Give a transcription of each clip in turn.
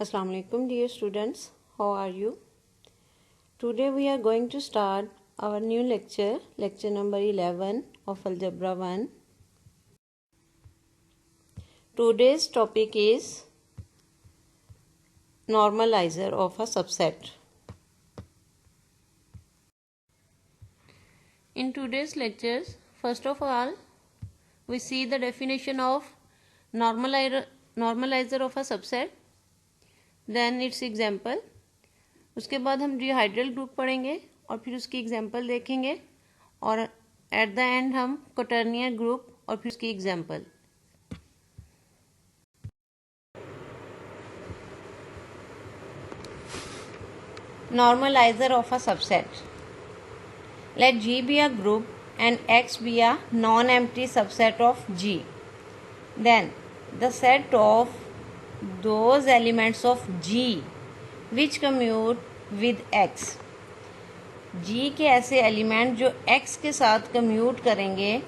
Assalamu alaikum dear students, how are you? Today we are going to start our new lecture number 11 of Algebra 1. Today's topic is normalizer of a subset. In today's lectures, first of all, we see the definition of normalizer of a subset, then its example. उसके बाद हम डिहाइड्रल group पढ़ेंगे और फिर उसकी example देखेंगे और at the end हम क्वाटर्नियर ग्रुप और फिर उसकी example. Normalizer of a subset. Let G be a group and X be a non-empty subset of G. Then the set of those elements of G which commute with X. G के ऐसे element जो X के साथ commute करेंगे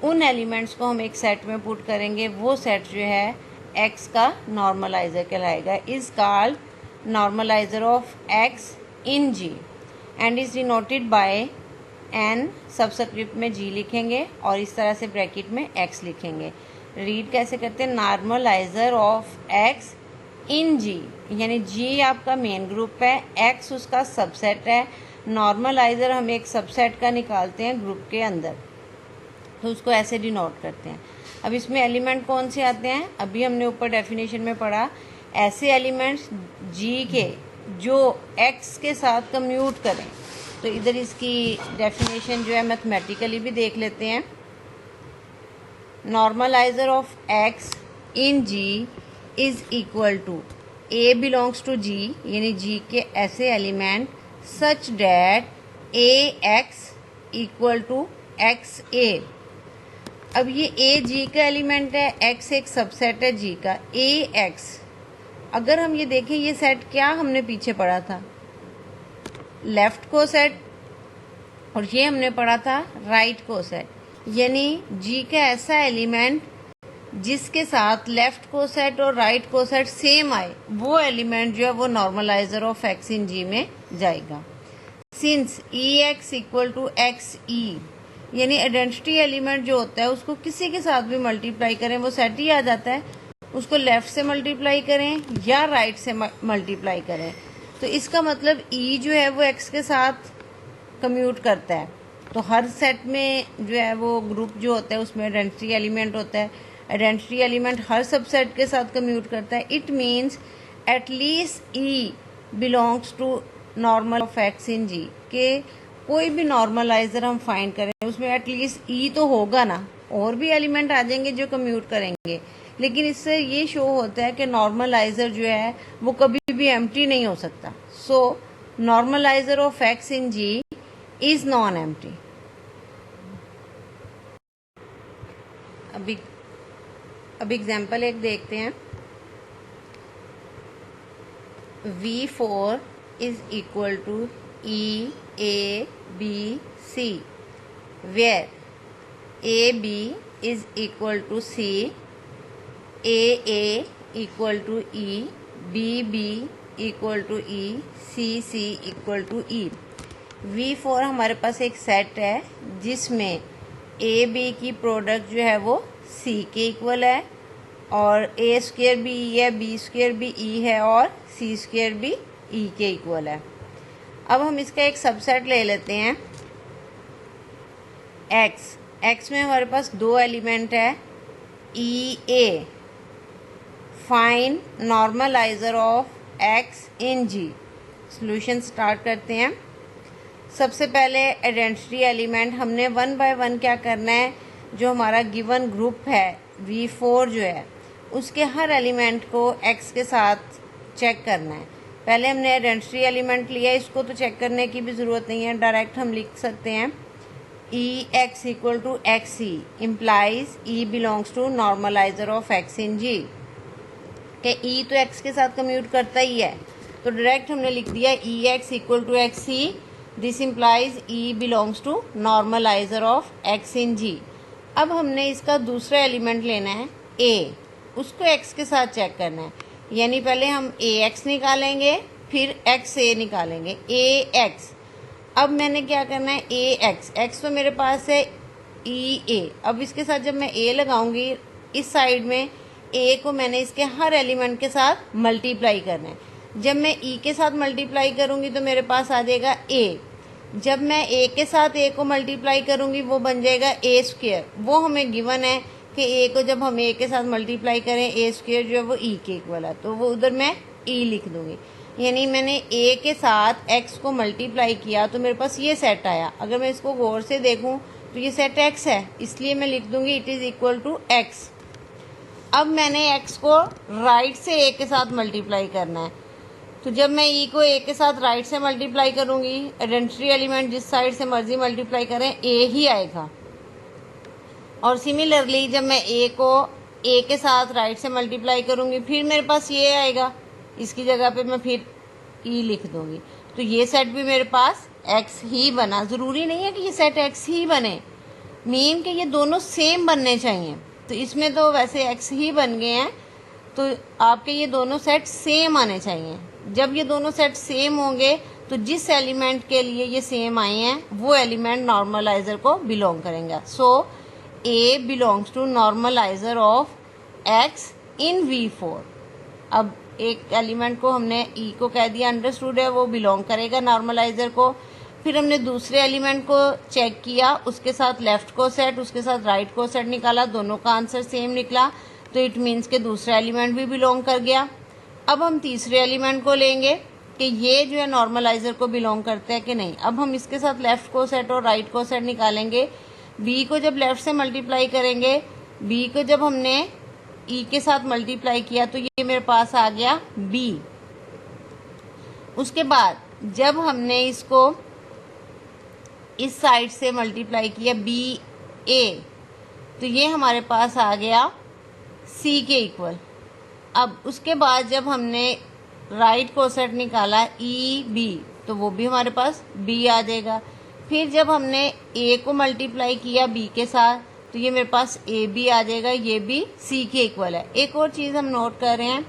उन elements को हम एक सेट में पुट करेंगे. वो सेट जो है X का नॉर्मलाइजर कहलाएगा. Is called normaliser of X in G and is denoted by N. Subscript में G लिखेंगे और इस तरह से ब्रैकेट में X लिखेंगे. रीड कैसे करते हैं? Normaliser of X in G, यानी G आपका मेन ग्रुप है, X उसका सबसेट है. नॉर्मलाइजर हम एक सबसेट का निकालते हैं ग्रुप के अंदर, तो उसको ऐसे डिनोट करते हैं. अब इसमें एलिमेंट कौन से आते हैं? अभी हमने ऊपर डेफिनेशन में पढ़ा, ऐसे एलिमेंट्स G के जो X के साथ कम्यूट करें. तो इधर इसकी डेफिनेशन जो है मैथमेटिकली भी देख लेते हैं. Normaliser of X in G is equal to A belongs to G, यानी G के ऐसे element such that AX equal to XA. अब ये A G का एलिमेंट है, X एक सबसेट है G का. AX अगर हम ये देखें, ये सेट क्या हमने पीछे पढ़ा था? लेफ्ट को सेट, और ये हमने पढ़ा था राइट को सेट. यानी G का ऐसा एलिमेंट जिसके साथ लेफ्ट को सेट और राइट को सेट सेम आए, वो एलिमेंट जो है वो normaliser of X in G में जाएगा. Since EX equal to XE, यानी आइडेंटिटी एलिमेंट जो होता है उसको किसी के साथ भी मल्टीप्लाई करें वो सेट ही आ जाता है. उसको लेफ्ट से मल्टीप्लाई करें या राइट से मल्टीप्लाई करें, तो इसका मतलब E जो है वो X के साथ कम्यूट करता है. तो हर सेट में जो है वो ग्रुप जो होता है उसमें आइडेंटिटी एलिमेंट होता है. आइडेंटिटी एलिमेंट हर सबसेट के साथ कम्यूट करता है. It means at least E belongs to normal of X in G. के कोई भी नॉर्मलाइजर हम फाइंड करें उसमें एटलीस्ट E तो होगा ना. और भी एलिमेंट आ जाएंगे जो कम्यूट करेंगे, लेकिन इससे ये शो होता है कि नॉर्मलाइजर जो है वो कभी भी एम्प्टी नहीं हो सकता. So normaliser of X in G is non empty. अब एग्जाम्पल एक देखते हैं. V4 is equal to EABC where AB is equal to C, AA equal to E, BB equal to E, CC equal to E. V4 हमारे पास एक set है जिसमें AB की product जो है वो C के इक्वल है और A स्क्वायर भी E है, B स्क्वायर भी E है और C स्क्वायर भी E के इक्वल है. अब हम इसका एक सबसेट ले लेते हैं X में हमारे पास दो एलिमेंट है EA. Find normaliser of X in G. Solution start करते हैं. सबसे पहले आइडेंटिटी एलिमेंट हमने वन बाय वन क्या करना है, जो हमारा गिवन ग्रुप है V4 जो है उसके हर एलिमेंट को X के साथ चेक करना है. पहले हमने आइडेंटिटी एलिमेंट लिया, इसको तो चेक करने की भी ज़रूरत नहीं है, डायरेक्ट हम लिख सकते हैं EX equal to XE implies E belongs to normaliser of X in G. कि E तो X के साथ कम्यूट करता ही है, तो डायरेक्ट हमने लिख दिया EX equal to XE. This implies E belongs to normaliser of X in G. अब हमने इसका दूसरा एलिमेंट लेना है A, उसको X के साथ चेक करना है. यानी पहले हम ए एक्स निकालेंगे, फिर एक्स ए निकालेंगे, ए एक्स। अब मैंने क्या करना है, ए एक्स, एक्स तो मेरे पास है ई ए। अब इसके साथ जब मैं ए लगाऊंगी, इस साइड में ए को मैंने इसके हर एलिमेंट के साथ मल्टीप्लाई करना है। जब मैं ई के साथ मल्टीप्लाई करूंगी तो मेरे पास आ जाएगा ए। जब मैं ए के साथ ए को मल्टीप्लाई करूंगी वो बन जाएगा ए स्क्वेयर। वो हमें गिवन है कि ए को जब हम ए के साथ मल्टीप्लाई करें, ए स्क्वेयर जो है वो ई के इक्वल है, तो वो उधर मैं ई लिख दूंगी। यानी मैंने ए के साथ एक्स को मल्टीप्लाई किया तो मेरे पास ये सेट आया। अगर मैं इसको गौर से देखूं तो ये सेट एक्स है, इसलिए मैं लिख दूंगी it is equal to x. अब मैंने एक्स को राइट से ए के साथ मल्टीप्लाई करना है, तो जब मैं ई को ए के साथ राइट से मल्टीप्लाई करूंगी, आइडेंटिटी एलिमेंट जिस साइड से मर्जी मल्टीप्लाई करें ए ही आएगा। और सिमिलरली जब मैं ए को ए के साथ राइट से मल्टीप्लाई करूंगी फिर मेरे पास ये आएगा, इसकी जगह पे मैं फिर ई लिख दूंगी। तो ये सेट भी मेरे पास एक्स ही बना। ज़रूरी नहीं है कि ये सेट एक्स ही बने, मीन कि ये दोनों सेम बनने चाहिए। तो इसमें तो वैसे एक्स ही बन गए हैं, तो आपके ये दोनों सेट सेम आने चाहिए। जब ये दोनों सेट सेम होंगे तो जिस एलिमेंट के लिए ये सेम आए हैं वो एलिमेंट नॉर्मलाइजर को बिलोंग करेंगे। So a belongs to normaliser of x in V4। अब एक एलिमेंट को हमने ई को कह दिया अंडरस्टूड है, वो बिलोंग करेगा नॉर्मलाइजर को। फिर हमने दूसरे एलिमेंट को चेक किया, उसके साथ लेफ्ट को सेट, उसके साथ राइट को सेट निकाला, दोनों का आंसर सेम निकला, तो इट मीन्स के दूसरा एलिमेंट भी बिलोंग कर गया। अब हम तीसरे एलिमेंट को लेंगे कि ये जो है नॉर्मलाइजर को बिलोंग करते हैं कि नहीं। अब हम इसके साथ लेफ्ट को सेट और राइट को सेट निकालेंगे। बी को जब लेफ्ट से मल्टीप्लाई करेंगे, बी को जब हमने ई के साथ मल्टीप्लाई किया तो ये मेरे पास आ गया बी। उसके बाद जब हमने इसको इस साइड से मल्टीप्लाई किया बी ए, तो ये हमारे पास आ गया सी के इक्वल। अब उसके बाद जब हमने राइट को सेट निकाला ई बी, तो वो भी हमारे पास बी आ जाएगा। फिर जब हमने ए को मल्टीप्लाई किया बी के साथ तो ये मेरे पास ए बी आ जाएगा, ये भी सी के इक्वल है। एक और चीज़ हम नोट कर रहे हैं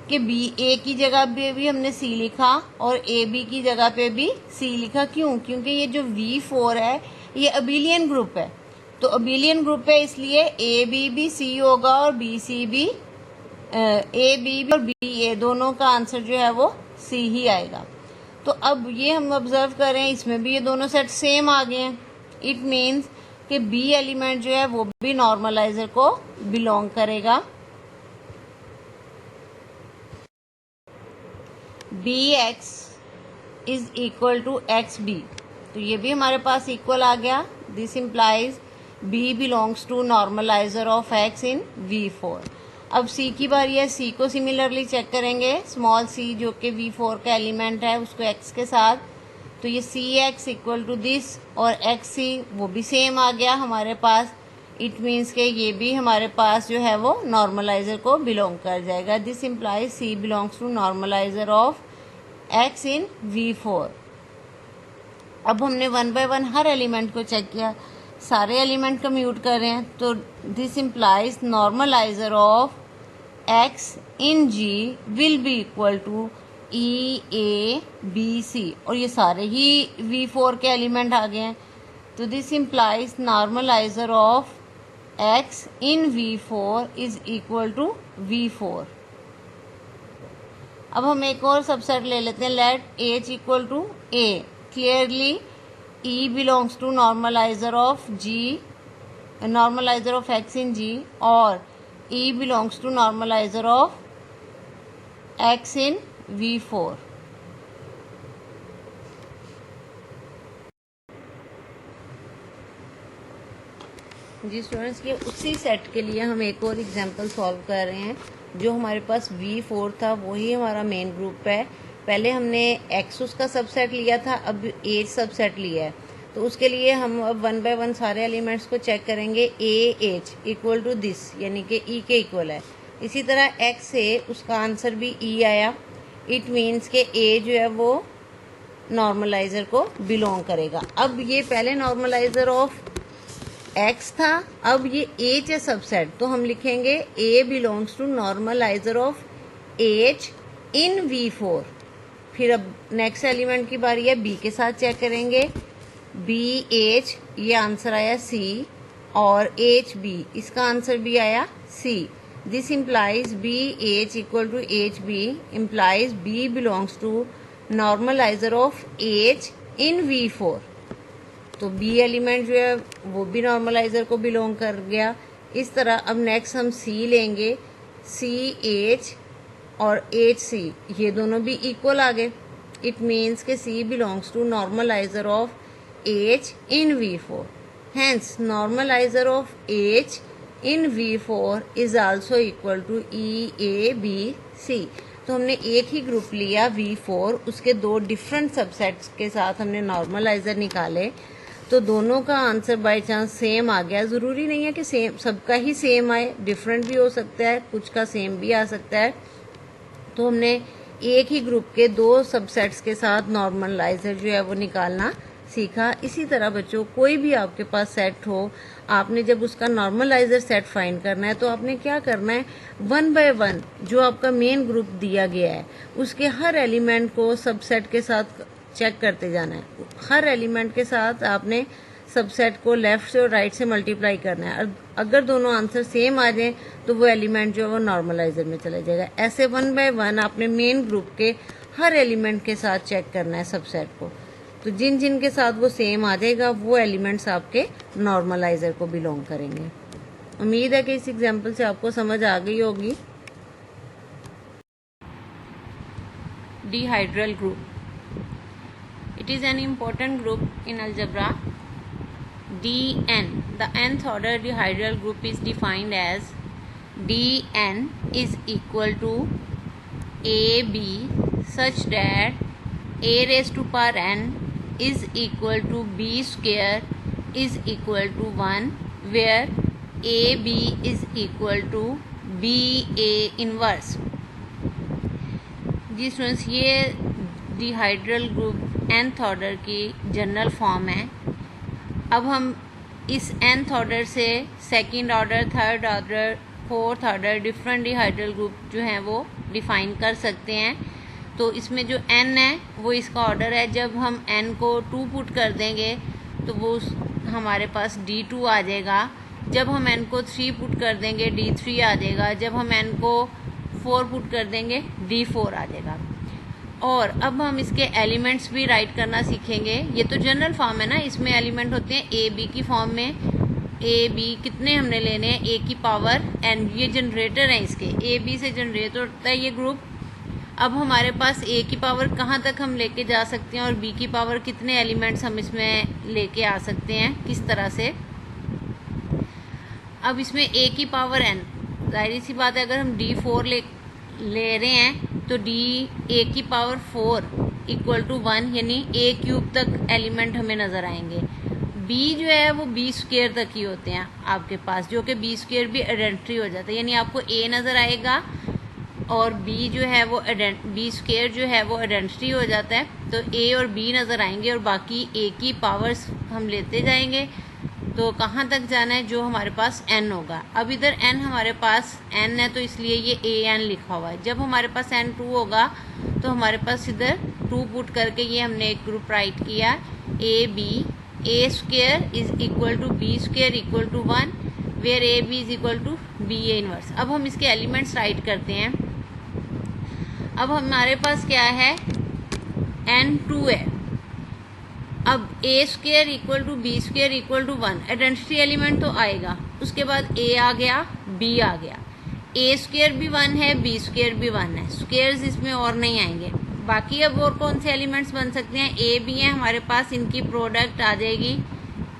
कि बी ए की जगह पे भी हमने सी लिखा और ए बी की जगह पे भी सी लिखा। क्यों? क्योंकि ये जो V4 है ये अबिलियन ग्रुप है, तो अबिलियन ग्रुप है इसलिए ए बी भी सी होगा और बी सी भी, ए बी और बी ए दोनों का आंसर जो है वो सी ही आएगा। तो अब ये हम ऑब्जर्व करें, इसमें भी ये दोनों सेट सेम आ गए हैं। इट मीन्स कि बी एलिमेंट जो है वो भी नॉर्मलाइजर को बिलोंग करेगा। B X is equal to x B, तो ये भी हमारे पास इक्वल आ गया। This implies B belongs to normaliser of x in V4। अब सी की बारी है, सी को सिमिलरली चेक करेंगे। स्मॉल सी जो कि V4 का एलिमेंट है उसको एक्स के साथ, तो ये सी एक्स इक्वल टू दिस और एक्स सी वो भी सेम आ गया हमारे पास। इट मीन्स के ये भी हमारे पास जो है वो नॉर्मलाइजर को बिलोंग कर जाएगा। This implies c belongs to normaliser of x in V4। अब हमने 1 बाय 1 हर एलिमेंट को चेक किया, सारे एलिमेंट कम्यूट कर रहे हैं, तो this implies normaliser of x in G will be equal to e a b c, और ये सारे ही V4 के एलिमेंट आ गए हैं। तो this implies normaliser of x in V4 is equal to V4। अब हम एक और सबसेट ले लेते हैं, let h equal to a. Clearly E belongs to normaliser of G, normaliser of x in G, और E belongs to normaliser of x in V4। जी students, ये उसी सेट के लिए हम एक और एग्जांपल सॉल्व कर रहे हैं। जो हमारे पास V4 था वही हमारा मेन ग्रुप है। पहले हमने एक्स उसका सबसेट लिया था, अब एच सबसेट लिया है, तो उसके लिए हम अब 1 बाय 1 सारे एलिमेंट्स को चेक करेंगे। A H equal to this, यानी कि ई के इक्वल है। इसी तरह एक्स ए, उसका आंसर भी ई आया। इट मीन्स के ए जो है वो नॉर्मलाइजर को बिलोंग करेगा। अब ये पहले नॉर्मलाइजर ऑफ एक्स था, अब ये एच है सबसेट, तो हम लिखेंगे a belongs to normaliser of H in V4। फिर अब नेक्स्ट एलिमेंट की बारी है, B के साथ चेक करेंगे। BH, ये आंसर आया C, और HB, इसका आंसर भी आया C। This implies BH equal to HB implies B belongs to normaliser of H in V4। तो B एलिमेंट जो है वो भी नॉर्मलाइजर को बिलोंग कर गया। इस तरह अब नेक्स्ट हम C लेंगे, CH और HC, ये दोनों भी इक्वल आ गए। इट मीन्स के C belongs to normaliser of H in V4। Hence, normalizer of H in V4 is also equal to EABC। तो हमने एक ही ग्रुप लिया V4, उसके दो डिफरेंट सबसेट्स के साथ हमने नॉर्मलाइजर निकाले, तो दोनों का आंसर बाय चांस सेम आ गया। ज़रूरी नहीं है कि सेम सबका ही सेम आए, डिफरेंट भी हो सकता है, कुछ का सेम भी आ सकता है। तो हमने एक ही ग्रुप के दो सबसेट्स के साथ नॉर्मलाइजर जो है वो निकालना सीखा। इसी तरह बच्चों, कोई भी आपके पास सेट हो, आपने जब उसका नॉर्मलाइजर सेट फाइंड करना है तो आपने क्या करना है, वन बाय वन जो आपका मेन ग्रुप दिया गया है उसके हर एलिमेंट को सबसेट के साथ चेक करते जाना है। हर एलिमेंट के साथ आपने सबसेट को लेफ्ट से और राइट से मल्टीप्लाई करना है। अगर दोनों आंसर सेम आ जाए तो वो एलिमेंट जो है वो नॉर्मलाइजर में चला जाएगा। ऐसे वन बाय वन आपने मेन ग्रुप के हर एलिमेंट के साथ चेक करना है सबसेट को। तो जिन जिन के साथ वो सेम आ जाएगा वो एलिमेंट्स आपके नॉर्मलाइजर को बिलोंग करेंगे। उम्मीद है कि इस एग्जाम्पल से आपको समझ आ गई होगी। Dihedral group, it is an important group in algebra. Dn, the nth order dihedral group is defined as Dn is equal to AB such that A raised to power n is equal to B square is equal to 1, where AB is equal to BA inverse। जी students, ये dihedral group nth order की general form है। अब हम इस nth order से second order, third order, fourth order different dihedral group जो हैं वो डिफाइन कर सकते हैं। तो इसमें जो n है वो इसका ऑर्डर है। जब हम n को 2 पुट कर देंगे तो वो हमारे पास D2 आ जाएगा। जब हम n को 3 पुट कर देंगे D3 आ जाएगा। जब हम n को 4 पुट कर देंगे D4 आ जाएगा। और अब हम इसके एलिमेंट्स भी राइट करना सीखेंगे। ये तो जनरल फॉर्म है ना, इसमें एलिमेंट होते हैं ए बी की फॉर्म में। ए बी कितने हमने लेने हैं, ए की पावर एन, ये जनरेटर है इसके, ए बी से जनरेट होता है ये ग्रुप। अब हमारे पास ए की पावर कहाँ तक हम लेके जा सकते हैं और बी की पावर कितने एलिमेंट्स हम इसमें लेके आ सकते हैं, किस तरह से। अब इसमें ए की पावर एन, जाहिर सी बात है अगर हम D4 ले रहे हैं तो ए की पावर 4 इक्वल टू 1, यानी ए क्यूब तक एलिमेंट हमें नज़र आएंगे। बी जो है वो बी स्क्वेयर तक ही होते हैं आपके पास, जो कि बी स्क्वेयर भी आइडेंटिटी हो जाता है, यानी आपको ए नज़र आएगा और बी जो है वो बी स्क्वेयर जो है वो आइडेंटिटी हो जाता है। तो ए और बी नज़र आएंगे और बाकी ए की पावर्स हम लेते जाएंगे। तो कहाँ तक जाना है, जो हमारे पास n होगा। अब इधर n हमारे पास n है तो इसलिए ये an लिखा हुआ है। जब हमारे पास n 2 होगा तो हमारे पास इधर 2 पुट करके ये हमने एक ग्रुप राइट किया, a B, a square is equal to b square equal to 1, where a B is equal to B A inverse. अब हम इसके एलिमेंट्स राइट करते हैं। अब हमारे पास क्या है, n2 है। अब a square equal to b square equal to 1, identity element तो आएगा। उसके बाद ए आ गया, बी आ गया। ए स्क्वेयर भी 1 है, बी स्क्वेयर भी 1 है, स्क्वेयर्स इसमें और नहीं आएंगे। बाकी अब और कौन से एलिमेंट्स बन सकते हैं, ए बी हैं हमारे पास, इनकी प्रोडक्ट आ जाएगी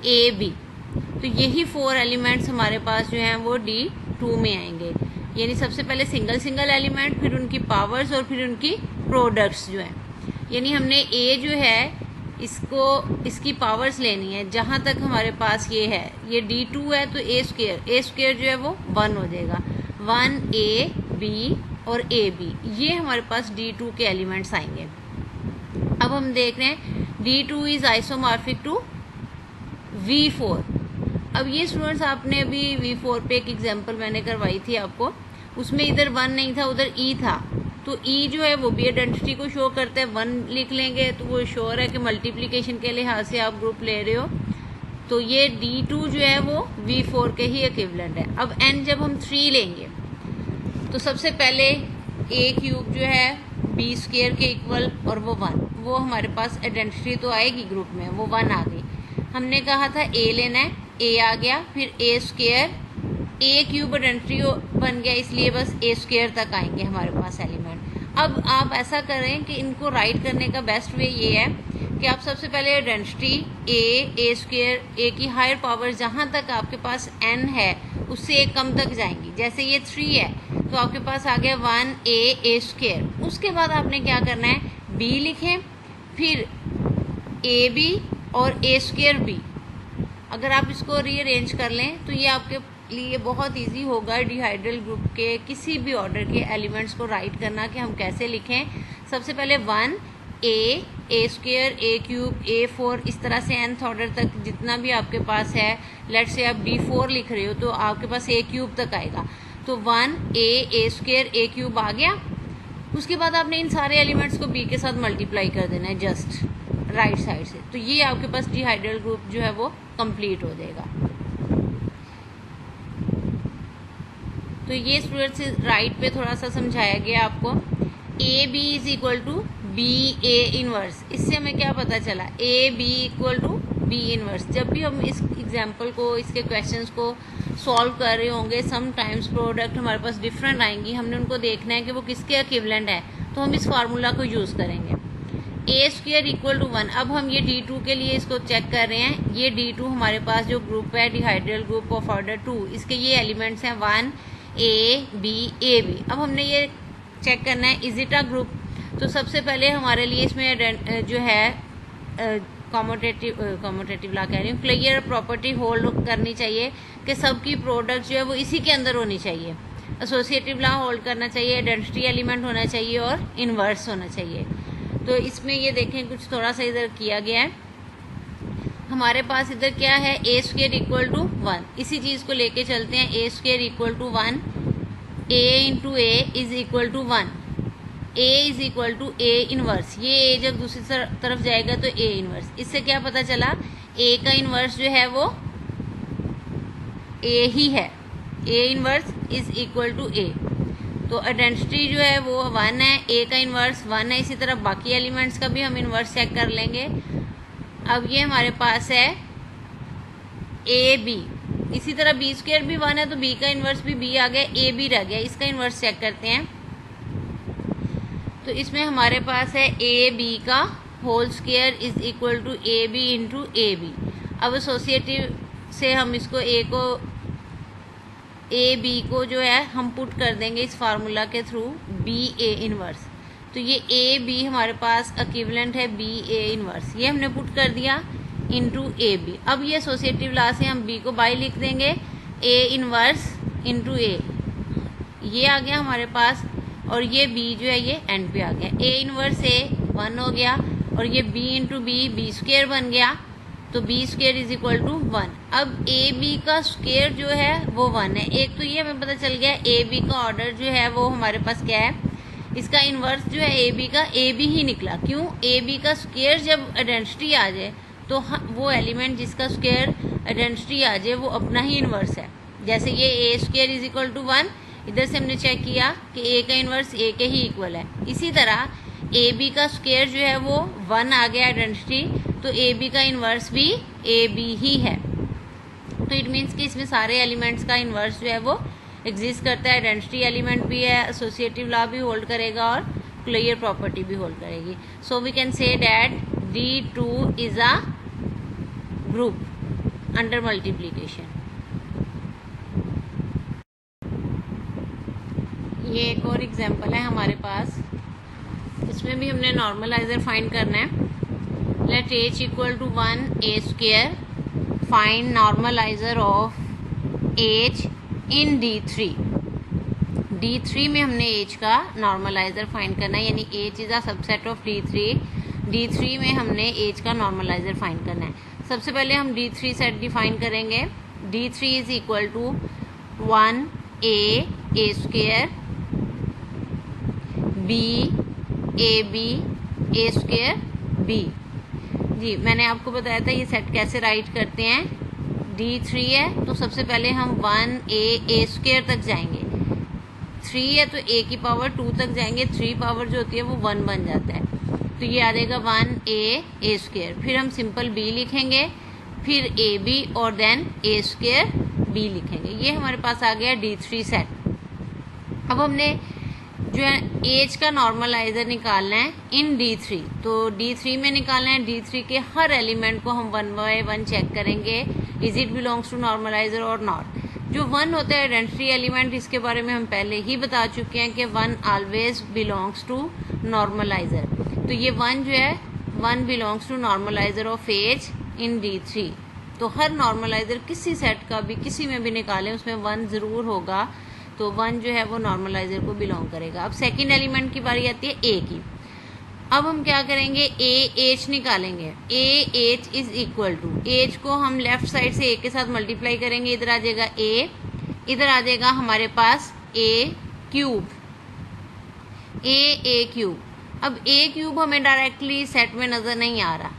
ए बी। तो यही 4 एलिमेंट्स हमारे पास जो हैं वो D2 में आएंगे। यानी सबसे पहले सिंगल सिंगल एलिमेंट, फिर उनकी पावर्स और फिर उनकी प्रोडक्ट्स जो हैं। यानी हमने ए जो है इसकी पावर्स लेनी है। जहाँ तक हमारे पास ये है, ये D2 है तो ए स्क्वेयर जो है वो 1 हो जाएगा। 1 ए बी और ए बी, ये हमारे पास D2 के एलिमेंट्स आएंगे। अब हम देख रहे हैं D2 is isomorphic to V4। अब ये स्टूडेंट्स आपने अभी V4 पे एक एग्जांपल मैंने करवाई थी आपको, उसमें इधर 1 नहीं था, उधर E था। तो ई जो है वो भी आइडेंटिटी को शो करता है, 1 लिख लेंगे तो वो श्योर है कि मल्टीप्लिकेशन के लिहाज से आप ग्रुप ले रहे हो। तो ये D2 जो है वो V4 के ही इक्विवेलेंट है। अब n जब हम 3 लेंगे तो सबसे पहले a क्यूब जो है b स्क्वायर के इक्वल और वो 1, वो हमारे पास आइडेंटिटी तो आएगी ग्रुप में, वो 1 आ गई। हमने कहा था a लेना है, a आ गया, फिर a square, a cube identity बन गया, इसलिए बस a स्क्वायर तक आएंगे हमारे पास एलिमेंट। अब आप ऐसा करें कि इनको राइट करने का बेस्ट वे ये है कि आप सबसे पहले आइडेंटिटी a स्क्वायर, a की हायर पावर जहाँ तक आपके पास n है उससे एक कम तक जाएंगी। जैसे ये 3 है तो आपके पास आ गया 1a स्क्वायर। उसके बाद आपने क्या करना है, b लिखें, फिर ab और a स्क्वायर b। अगर आप इसको रीअरेंज कर लें तो ये आपके लिए बहुत इजी होगा डिहाइड्रल ग्रुप के किसी भी ऑर्डर के एलिमेंट्स को राइट करना कि हम कैसे लिखें। सबसे पहले 1a square, a cube, a4, इस तरह से nth ऑर्डर तक जितना भी आपके पास है। लेट्स से आप d4 लिख रहे हो तो आपके पास a क्यूब तक आएगा, तो 1a स्क्वायर, a क्यूब आ गया। उसके बाद आपने इन सारे एलिमेंट्स को b के साथ मल्टीप्लाई कर देना है जस्ट राइट साइड से, तो ये आपके पास डिहाइड्रल ग्रुप जो है वो कंप्लीट हो जाएगा। तो ये स्टूडेंट से राइट पे थोड़ा सा समझाया गया आपको। A B is equal to B A inverse, इससे हमें क्या पता चला, a B equal to B inverse. जब भी हम इस एग्जाम्पल को, इसके क्वेश्चंस को सॉल्व कर रहे होंगे, सम टाइम्स प्रोडक्ट हमारे पास डिफरेंट आएंगी, हमने उनको देखना है कि वो किसके इक्विवेलेंट है, तो हम इस फार्मूला को यूज़ करेंगे। ए स्क्वायर इक्वल टू 1। अब हम ये D2 के लिए इसको चेक कर रहे हैं। ये D2 हमारे पास जो ग्रुप है डिहाइड्रल ग्रुप ऑफ ऑर्डर 2, इसके ये एलिमेंट्स हैं 1a b a b। अब हमने ये चेक करना है इज इट अ ग्रुप। तो सबसे पहले हमारे लिए इसमें जो है कॉमोटेटिव ला कह रही हूँ, क्लियर प्रॉपर्टी होल्ड करनी चाहिए कि सबकी प्रोडक्ट जो है वो इसी के अंदर होनी चाहिए। एसोसिएटिव ला होल्ड करना चाहिए, आइडेंटिटी एलिमेंट होना चाहिए और इन्वर्स होना चाहिए। तो इसमें ये देखें कुछ थोड़ा सा इधर किया गया है। हमारे पास इधर क्या है, ए स्क्वायर इक्वल टू 1, इसी चीज़ को लेके चलते हैं। A square equal to 1, a into a is equal to 1, a is equal to a inverse. ये ए जब दूसरी तरफ जाएगा तो ए इनवर्स। इससे क्या पता चला, ए का इनवर्स जो है वो ए ही है, ए inverse is equal to a. तो आइडेंटिटी जो है वो 1 है, ए का इन्वर्स 1 है। इसी तरह बाकी एलिमेंट्स का भी हम इन्वर्स चेक कर लेंगे। अब ये हमारे पास है ए बी, इसी तरह बी स्क्वायर भी 1 है तो बी का इन्वर्स भी बी आ गया, ए बी रह गया। इसका इन्वर्स चेक करते हैं। तो इसमें हमारे पास है ए बी का whole square is equal to A B into A B. अब एसोसिएटिव से हम इसको ए बी को जो है हम पुट कर देंगे इस फार्मूला के थ्रू, बी ए इनवर्स। तो ये ए बी हमारे पास इक्विवेलेंट है बी ए इनवर्स, ये हमने पुट कर दिया इंटू ए बी। अब ये एसोसिएटिव ला से हम बी को बाई लिख देंगे, ए इनवर्स इंटू ए, ये आ गया हमारे पास। और ये बी जो है ये एंड पे आ गया, ए इनवर्स ए 1 हो गया, और ये b into b, b square बन गया, तो b square is equal to 1। अब ए बी का स्क्वायर जो है वो 1 है। एक तो ये हमें पता चल गया ए बी का ऑर्डर जो है वो हमारे पास क्या है, इसका इन्वर्स जो है ए बी का ए बी ही निकला। क्यों, ए बी का स्क्वायर जब आइडेंटिटी आ जाए तो वो एलिमेंट जिसका स्क्वायर आइडेंटिटी आ जाए वो अपना ही इन्वर्स है। जैसे ये ए स्क्वायर इज इक्वल टू 1, इधर से हमने चेक किया कि ए का इन्वर्स ए के ही इक्वल है। इसी तरह ए बी का स्क्वायर जो है वो 1 आ गया आइडेंटिटी, तो ए बी का इन्वर्स भी ए बी ही है। तो इट मीन्स कि इसमें सारे एलिमेंट्स का इन्वर्स जो है वो एग्जिस्ट करता है। आइडेंटिटी एलिमेंट भी है, एसोसिएटिव लॉ भी होल्ड करेगा और क्लियर प्रॉपर्टी भी होल्ड करेगी। So we can say that D2 is a group under multiplication. ये एक और एग्जांपल है हमारे पास, इसमें भी हमने नॉर्मलाइजर फाइंड करना है। Let h equal to 1a स्क्वायर, find normaliser of h in D3। D3 में हमने h का नॉर्मलाइजर फाइंड करना है, यानी h is a subset of D3। D3 में हमने h का नॉर्मलाइजर फाइंड करना है। सबसे पहले हम D3 सेट डिफाइन करेंगे। D3 is equal to 1a square, B, A B, A square b. जी मैंने आपको बताया था ये सेट कैसे राइट करते हैं। D3 है तो सबसे पहले हम 1a स्क्वायर तक जाएंगे। 3 है तो a की पावर 2 तक जाएंगे, 3 पावर जो होती है वो 1 बन जाता है, तो ये आ जाएगा 1a स्क्वायर। फिर हम सिंपल b लिखेंगे, फिर ab और देन a स्क्वायर b लिखेंगे। ये हमारे पास आ गया D3 सेट। अब हमने जो है एज का नॉर्मलाइजर निकालना है इन D3, तो D3 में निकालना है। D3 के हर एलिमेंट को हम 1 बाय 1 चेक करेंगे, is it belongs to normaliser और नॉट। जो 1 होता है आइडेंटिटी एलिमेंट, इसके बारे में हम पहले ही बता चुके हैं कि 1 ऑलवेज बिलोंग्स टू नॉर्मलाइजर। तो ये 1 जो है 1 belongs to normaliser of H in D3। तो हर नॉर्मलाइजर किसी सेट का भी किसी में भी निकालें उसमें 1 ज़रूर होगा, तो 1 जो है वो नॉर्मलाइजर को बिलोंग करेगा। अब सेकंड एलिमेंट की बारी आती है ए की। अब हम क्या करेंगे, ए एच निकालेंगे। A H is equal to, H को हम लेफ्ट साइड से ए के साथ मल्टीप्लाई करेंगे, इधर आ जाएगा ए, इधर आ जाएगा हमारे पास ए क्यूब, ए क्यूब। अब ए क्यूब हमें डायरेक्टली सेट में नज़र नहीं आ रहा,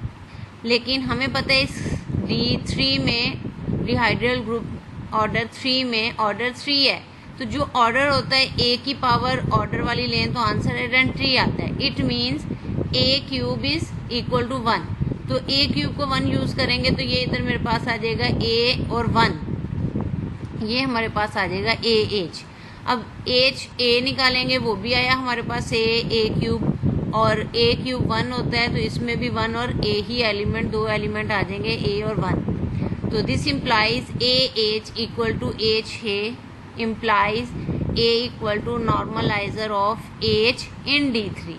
लेकिन हमें पता है इस D3 में डिहाइड्रल ग्रुप ऑर्डर 3 में ऑर्डर 3 है, तो जो ऑर्डर होता है ए की पावर ऑर्डर वाली लें तो आंसर आइडेंटिटी आता है। It means A cube is equal to 1, तो ए क्यूब को 1 यूज़ करेंगे तो ये इधर मेरे पास आ जाएगा ए और 1, ये हमारे पास आ जाएगा ए एच। अब एच ए निकालेंगे, वो भी आया हमारे पास ए क्यूब, और ए क्यूब 1 होता है तो इसमें भी 1 और ए ही एलिमेंट, 2 एलिमेंट आ जाएंगे ए और 1। तो this implies A H equal to H है, implies A equal to normaliser of H in D3,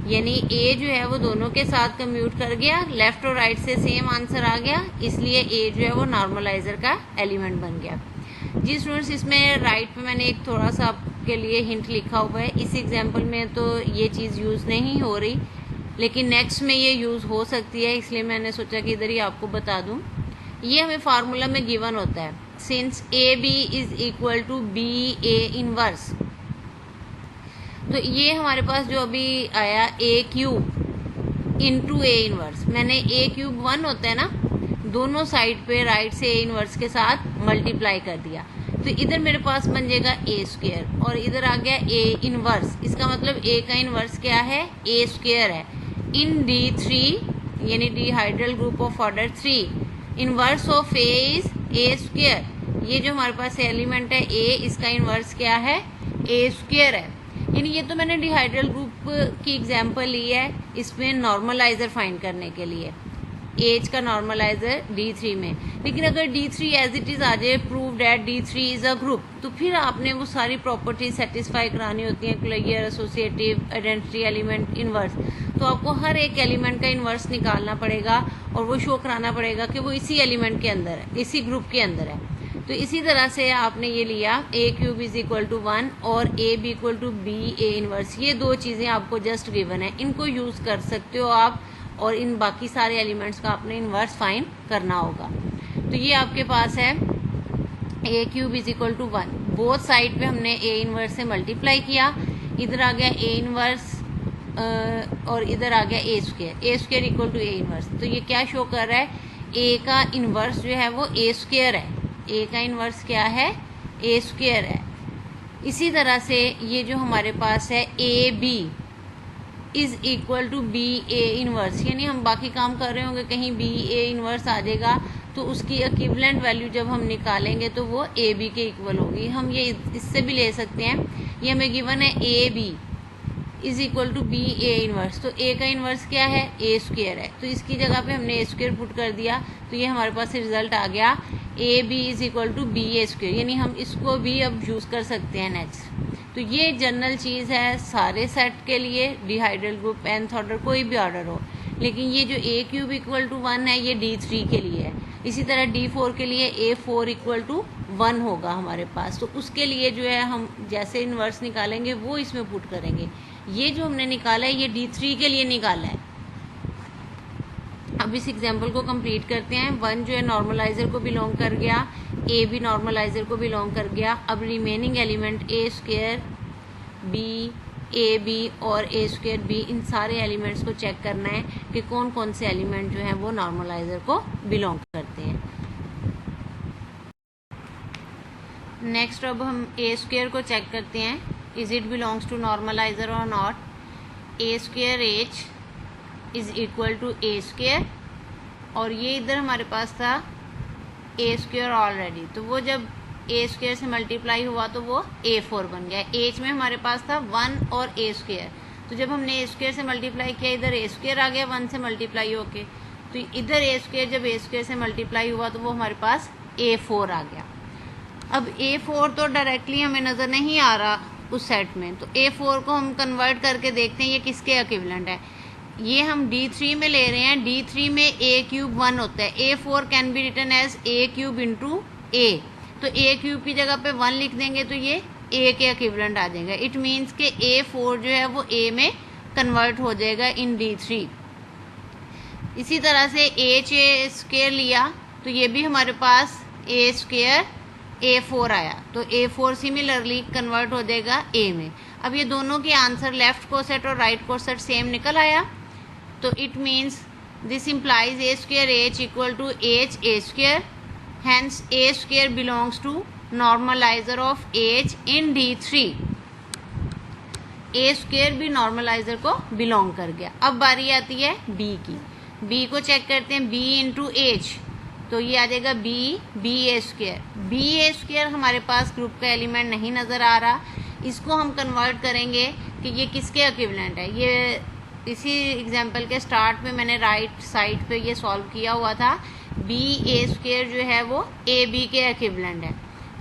यानी A जो है वो दोनों के साथ कम्यूट कर गया, लेफ्ट और राइट से सेम आंसर आ गया, इसलिए A जो है वो नॉर्मलाइजर का एलिमेंट बन गया। जी स्टूडेंट्स, इसमें राइट पे मैंने एक थोड़ा सा आपके लिए हिंट लिखा हुआ है। इस एग्जाम्पल में तो ये चीज़ यूज़ नहीं हो रही, लेकिन नेक्स्ट में ये यूज़ हो सकती है, इसलिए मैंने सोचा कि इधर ही आपको बता दूँ। ये हमें फार्मूला में गिवन होता है, since A B is equal to B A inverse. तो ये हमारे पास जो अभी आया A cube into A inverse, मैंने ए क्यूब 1 होता है ना, दोनों साइड पे राइट से ए इनवर्स के साथ मल्टीप्लाई कर दिया, तो इधर मेरे पास बन जाएगा ए स्क्वायर और इधर आ गया ए इनवर्स। इसका मतलब ए का इनवर्स क्या है, ए स्क्वायर है। इन D3 यानी dihedral group of order 3, inverse of a is a square. ये जो हमारे पास एलिमेंट है ए, इसका इनवर्स क्या है, ए स्क्वायर है। यानी ये तो मैंने डिहाइड्रल ग्रुप की एग्जांपल ली है इसमें नॉर्मलाइजर फाइंड करने के लिए, एज का नॉर्मलाइजर D3 में। लेकिन अगर D3 एज इट इज आ जाए, prove that D3 is a group, तो फिर आपने वो सारी प्रॉपर्टीज सेटिस्फाई करानी होती हैं, clear, associative, identity element, inverse. तो आपको हर एक एलिमेंट का इनवर्स निकालना पड़ेगा और वो शो कराना पड़ेगा कि वो इसी एलिमेंट के अंदर है, इसी ग्रुप के अंदर है। तो इसी तरह से आपने ये लिया A cube is equal to 1 और A B equal to B A inverse. ये दो चीज़ें आपको जस्ट गिवन है, इनको यूज़ कर सकते हो आप, और इन बाकी सारे एलिमेंट्स का आपने इनवर्स फाइंड करना होगा। तो ये आपके पास है a cube is equal to 1, both side पे हमने ए इनवर्स से मल्टीप्लाई किया, इधर आ गया ए इनवर्स और इधर आ गया a square equal to a inverse. तो ये क्या शो कर रहा है, ए का इनवर्स जो है वो ए स्क्वायर है, ए का इनवर्स क्या है, ए स्क्वायर है। इसी तरह से ये जो हमारे पास है A B is equal to B A inverse, यानी हम बाकी काम कर रहे होंगे, कहीं बी ए इनवर्स आ जाएगा तो उसकी इक्विवेलेंट वैल्यू जब हम निकालेंगे तो वो ए बी के इक्वल होगी। हम ये इससे भी ले सकते हैं, ये हमें गिवन है A B is equal to B A inverse, तो ए का इनवर्स क्या है, ए स्क्वायर है, तो इसकी जगह पे हमने ए स्क्वायर पुट कर दिया, तो ये हमारे पास रिजल्ट आ गया A B is equal to B A square, यानी हम इसको भी अब यूज़ कर सकते हैं नेक्स्ट। तो ये जनरल चीज़ है सारे सेट के लिए, डिहाइड्रल ग्रुप, nth ऑर्डर, कोई भी ऑर्डर हो। लेकिन ये जो ए क्यूब इक्वल टू 1 है ये D3 के लिए है। इसी तरह D4 के लिए A4 इक्वल टू 1 होगा हमारे पास, तो उसके लिए जो है हम जैसे इन्वर्स निकालेंगे वो इसमें पुट करेंगे। ये जो हमने निकाला है ये D3 के लिए निकाला है। अब इस एग्जाम्पल को कंप्लीट करते हैं। 1 जो है नॉर्मलाइजर को बिलोंग कर गया, ए भी नॉर्मलाइजर को बिलोंग कर गया। अब remaining element A square B A B और ए स्क्वायर बी, इन सारे एलिमेंट्स को चेक करना है कि कौन कौन से एलिमेंट जो हैं वो नॉर्मलाइजर को बिलोंग करते हैं। नेक्स्ट अब हम ए स्क्वायर को चेक करते हैं, is it belongs to normaliser और not. A square h is equal to A square, और ये इधर हमारे पास था ए स्क्वायर ऑलरेडी, तो वो जब ए स्क्वायर से मल्टीप्लाई हुआ तो वो A4 बन गया। एच में हमारे पास था 1 और ए स्क्वायर, तो जब हमने ए स्क्वायर से मल्टीप्लाई किया इधर ए स्क्वायर आ गया 1 से मल्टीप्लाई होके, तो इधर ए स्क्वायर जब ए स्क्वायर से मल्टीप्लाई हुआ तो वो हमारे पास A4 आ गया। अब A4 तो डायरेक्टली हमें नज़र नहीं आ रहा उस सेट में, तो A4 को हम कन्वर्ट करके देखते हैं ये किसके इक्विवेलेंट है। ये हम D3 में ले रहे हैं, D3 में A क्यूब 1 होता है, A4 can be written as A cube into A, तो A क्यूब की जगह पे 1 लिख देंगे तो ये A के इक्विवेलेंट आ जाएगा। इट मीन्स कि A4 जो है वो A में कन्वर्ट हो जाएगा इन D3। इसी तरह से H A स्क्वायर लिया तो ये भी हमारे पास A स्क्वायर A4 आया, तो A4 सिमिलरली कन्वर्ट हो जाएगा A में। अब ये दोनों के आंसर लेफ्ट कोसेट और राइट कोसेट सेम निकल आया, तो it means this implies A square H equal to H A square, hence A square belongs to normalizer of H in D3। A square भी normalizer को belong कर गया। अब बारी आती है B की, B को चेक करते हैं, B इंटू H, तो ये आ जाएगा B A square. B A square हमारे पास ग्रुप का एलिमेंट नहीं नज़र आ रहा, इसको हम कन्वर्ट करेंगे कि ये किसके इक्विवेलेंट है। ये इसी एग्जाम्पल के स्टार्ट में मैंने राइट साइड पे ये सॉल्व किया हुआ था। बी ए स्क्वायर जो है वो ए बी के इक्विवेलेंट है,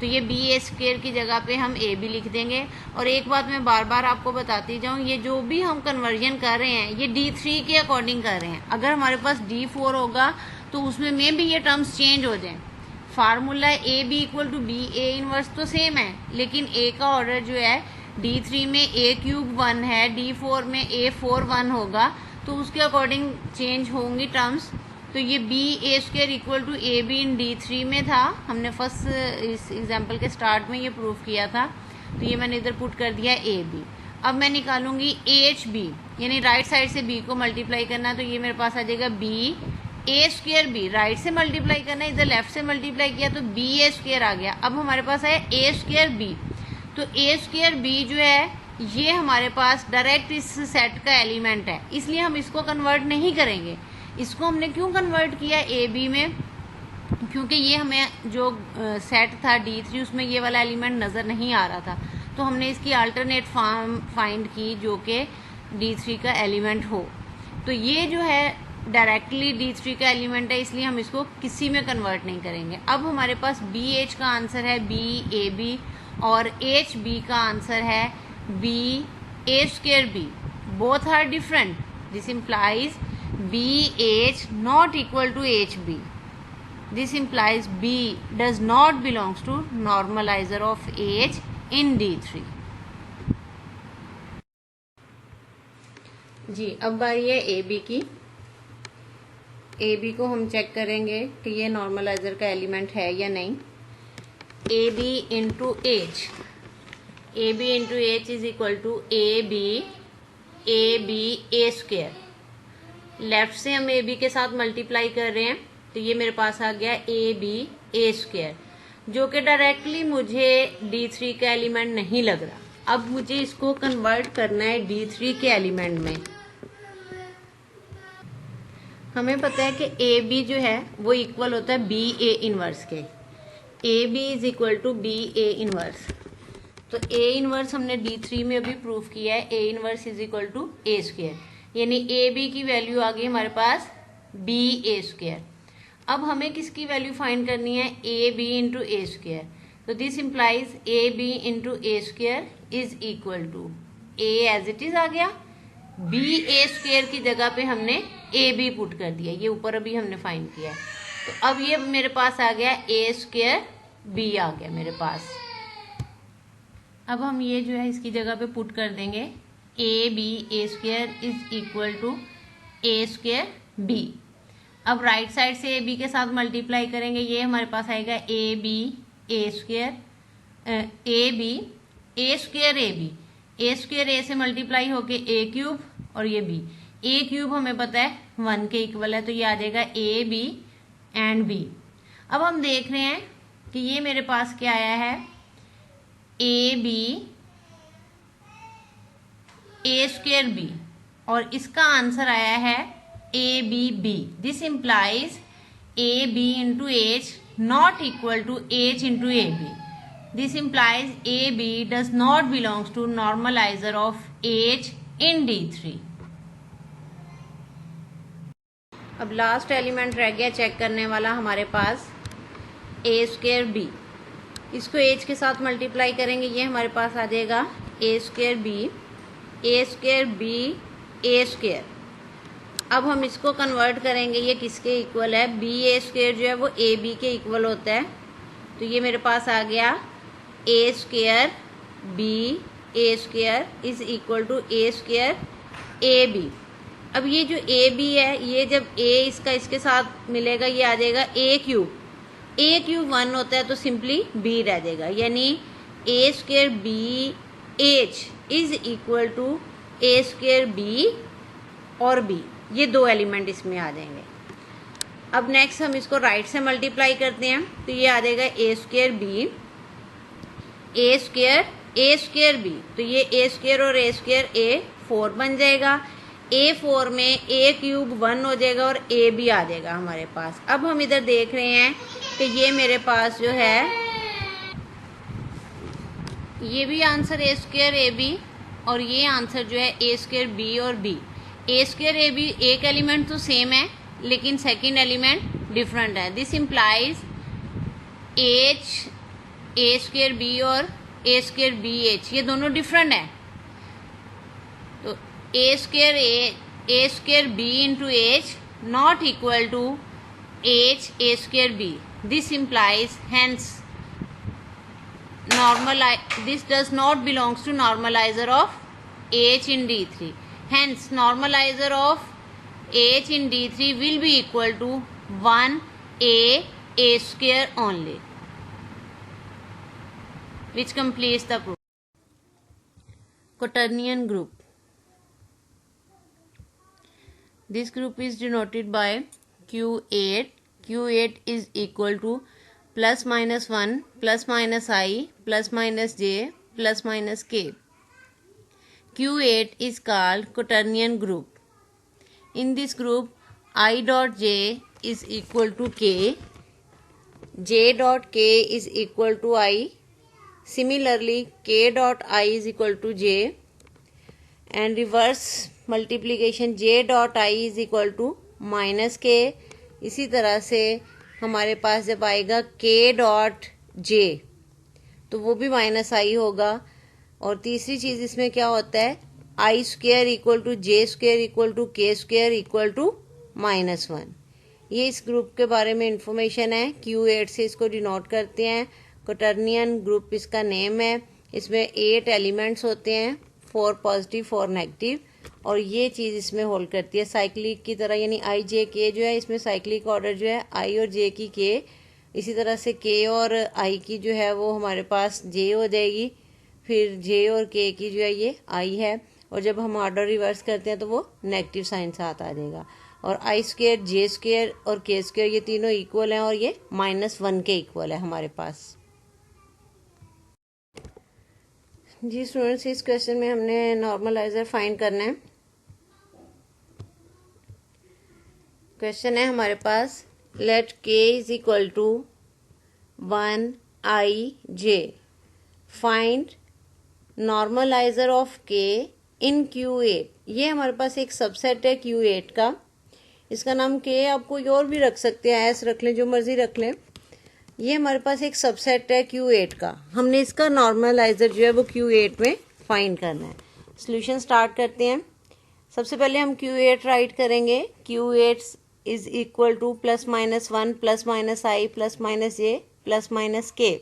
तो ये बी ए स्क्वायर की जगह पे हम ए बी लिख देंगे। और एक बात मैं बार बार आपको बताती जाऊँ, ये जो भी हम कन्वर्जन कर रहे हैं ये D3 के अकॉर्डिंग कर रहे हैं। अगर हमारे पास D4 होगा तो उसमें में भी ये टर्म्स चेंज हो जाएं। Formula A B equal to B A inverse तो सेम है, लेकिन ए का ऑर्डर जो है D3 में A क्यूब 1 है, D4 में A4 1 होगा, तो उसके अकॉर्डिंग चेंज होंगी टर्म्स। तो ये B A square equal to A B in D3 में था, हमने फर्स्ट इस एग्जाम्पल के स्टार्ट में ये प्रूफ किया था, तो ये मैंने इधर पुट कर दिया ए बी। अब मैं निकालूंगी एच बी, यानी राइट साइड से बी को मल्टीप्लाई करना है, तो ये मेरे पास आ जाएगा बी ए स्क्वायर बी, राइट से मल्टीप्लाई करना है, इधर लेफ्ट से मल्टीप्लाई किया तो बी ए स्क्वायर आ गया। अब हमारे पास है ए स्क्वायर बी, तो ए स्क्वायर बी जो है ये हमारे पास डायरेक्ट इस सेट का एलिमेंट है, इसलिए हम इसको कन्वर्ट नहीं करेंगे। इसको हमने क्यों कन्वर्ट किया ए बी में, क्योंकि ये हमें जो सेट था D3 उसमें ये वाला एलिमेंट नज़र नहीं आ रहा था, तो हमने इसकी अल्टरनेट फॉर्म फाइंड की जो कि D3 का एलिमेंट हो। तो ये जो है डायरेक्टली D3 का एलिमेंट है, इसलिए हम इसको किसी में कन्वर्ट नहीं करेंगे। अब हमारे पास बी एच का आंसर है बी ए बी, और एच बी का आंसर है B A square B. Both are different, this implies B H not equal to H B. This implies B does not belongs to normaliser of H in D3। जी अब बारी है A B की। A B को हम check करेंगे कि ये नॉर्मलाइजर का एलिमेंट है या नहीं। A B into H, A B into H is equal to A B A square. Left से हम ए बी के साथ मल्टीप्लाई कर रहे हैं, तो ये मेरे पास आ गया ए बी ए स्क्वायर, जो कि डायरेक्टली मुझे D3 का एलिमेंट नहीं लग रहा। अब मुझे इसको कन्वर्ट करना है D3 के एलिमेंट में। हमें पता है कि ए बी जो है वो इक्वल होता है बी ए इनवर्स के। A B is equal to B A inverse, तो ए इनवर्स हमने D3 में अभी प्रूफ किया है, ए inverse is equal to A square, यानी ए बी की वैल्यू आ गई हमारे पास बी ए स्क्वायर। अब हमें किसकी वैल्यू फाइंड करनी है, A B into a square, तो this implies A B into a square is equal to a as it is आ गया, बी ए स्क्वायर की जगह पे हमने ए बी पुट कर दिया, ये ऊपर अभी हमने फाइंड किया है। तो अब ये मेरे पास आ गया ए स्क्वायर बी आ गया मेरे पास। अब हम ये जो है इसकी जगह पे पुट कर देंगे, A B A square is equal to A square B. अब राइट साइड से ए बी के साथ मल्टीप्लाई करेंगे, ये हमारे पास आएगा a B A square A B A square A B, A square a से मल्टीप्लाई होके ए क्यूब, और ये बी, ए क्यूब हमें पता है 1 के इक्वल है, तो ये आ जाएगा ए बी एंड बी। अब हम देख रहे हैं कि ये मेरे पास क्या आया है, A B A square B, और इसका आंसर आया है ए B B. This implies A B into H not equal to H into A B. This implies AB does not belongs to normalizer of H in D3. अब last element रह गया check करने वाला हमारे पास ए square B. इसको H के साथ multiply करेंगे, ये हमारे पास आ जाएगा ए स्क्वायर बी, ए स्क्वायर बी ए स्क्वायर। अब हम इसको कन्वर्ट करेंगे, ये किसके इक्वल है, बी ए स्क्वायर जो है वो ए बी के इक्वल होता है, तो ये मेरे पास आ गया a square B A square is equal to A square A B. अब ये जो ए बी है, ये जब ए इसका इसके साथ मिलेगा ये आ जाएगा ए क्यूब 1 होता है तो सिंपली बी रह जाएगा, यानी a square b h is equal to A square B और बी, ये दो एलिमेंट इसमें आ जाएंगे। अब नेक्स्ट हम इसको राइट से मल्टीप्लाई करते हैं, तो ये आ जाएगा ए स्क्वायर बी ए स्क्वायर बी, तो ये ए स्क्वायर और ए स्क्वायर ए 4 बन जाएगा, ए 4 में ए क्यूब 1 हो जाएगा और ए बी आ जाएगा हमारे पास। अब हम इधर देख रहे हैं कि ये मेरे पास जो है ये भी answer A square A B, और ये आंसर जो है ए स्क्वायर बी और बी। ए स्क्वायर ए बी एक एलिमेंट तो सेम है लेकिन सेकंड एलिमेंट डिफरेंट है। This implies H A square B और ए स्क्वायर बी एच, ये दोनों डिफरेंट है, तो a square b into H not equal to h A square b. This implies hence this does not belongs to normalizer of H in D3. Hence normalizer of H in D3 will be equal to 1 A square only, which completes the proof. Quaternion group. This group is denoted by Q8. Q8 is equal to plus minus 1 plus minus I plus minus j plus minus k. Q8 is called quaternion group. In this group, I dot j is equal to k, j dot k is equal to I. Similarly, k dot I is equal to j, and reverse multiplication j dot I is equal to minus k. इसी तरह से हमारे पास जब आएगा k dot j तो वो भी minus आई होगा। और तीसरी चीज इसमें क्या होता है, I square equal to J square equal to K square equal to -1। ये इस ग्रुप के बारे में इंफॉर्मेशन है। Q8 से इसको डिनोट करते हैं। क्वाटर्नियन ग्रुप इसका नेम है। इसमें 8 एलिमेंट्स होते हैं, 4 पॉजिटिव 4 नेगेटिव, और ये चीज़ इसमें होल्ड करती है साइक्लिक की तरह, यानी आई जे के जो है इसमें साइक्लिक ऑर्डर जो है आई और जे की के, इसी तरह से के और आई की जो है वो हमारे पास जे हो जाएगी, फिर जे और के की जो है ये आई है, और जब हम ऑर्डर रिवर्स करते हैं तो वो नेगेटिव साइन साथ आ जाएगा। और आई स्क्वेयर जे स्क्वेयर और के स्क्वेयर ये तीनों इक्वल हैं और ये -1 के इक्वल है हमारे पास। जी स्टूडेंट्स, इस क्वेश्चन में हमने नॉर्मलाइजर फाइंड करना है। क्वेश्चन है हमारे पास, let k is equal to 1 i j, find normaliser of k in Q8। ये हमारे पास एक सबसेट है Q8 का, इसका नाम k आप कोई और भी रख सकते हैं, ऐसे रख लें, जो मर्जी रख लें। ये हमारे पास एक सबसेट है Q8 का, हमने इसका नॉर्मलाइजर जो है वो Q8 में फाइंड करना है। सॉल्यूशन स्टार्ट करते हैं। सबसे पहले हम Q8 राइट करेंगे। Q8 is equal to +-1 +-i +-j +-k।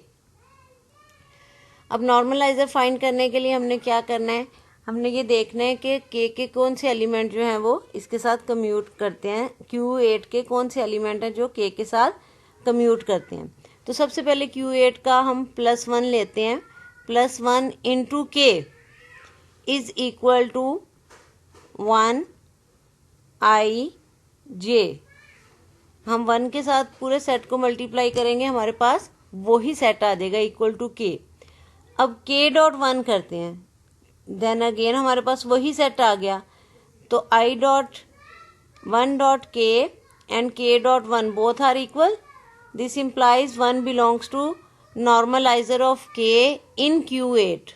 अब नॉर्मलाइजर फाइंड करने के लिए हमने क्या करना है, हमने ये देखना है कि k के कौन से एलिमेंट जो हैं वो इसके साथ कम्यूट करते हैं, Q8 के कौन से एलिमेंट हैं जो k के साथ कम्यूट करते हैं। तो सबसे पहले Q8 का हम +1 लेते हैं, +1 into k, is equal to 1 i j। हम 1 के साथ पूरे सेट को मल्टीप्लाई करेंगे, हमारे पास वही सेट आ जाएगा इक्वल टू k। अब k डॉट 1 करते हैं, देन अगेन हमारे पास वही सेट आ गया, तो i dot 1 dot k and k dot 1 both are equal. This implies 1 belongs to normalizer of k in Q8।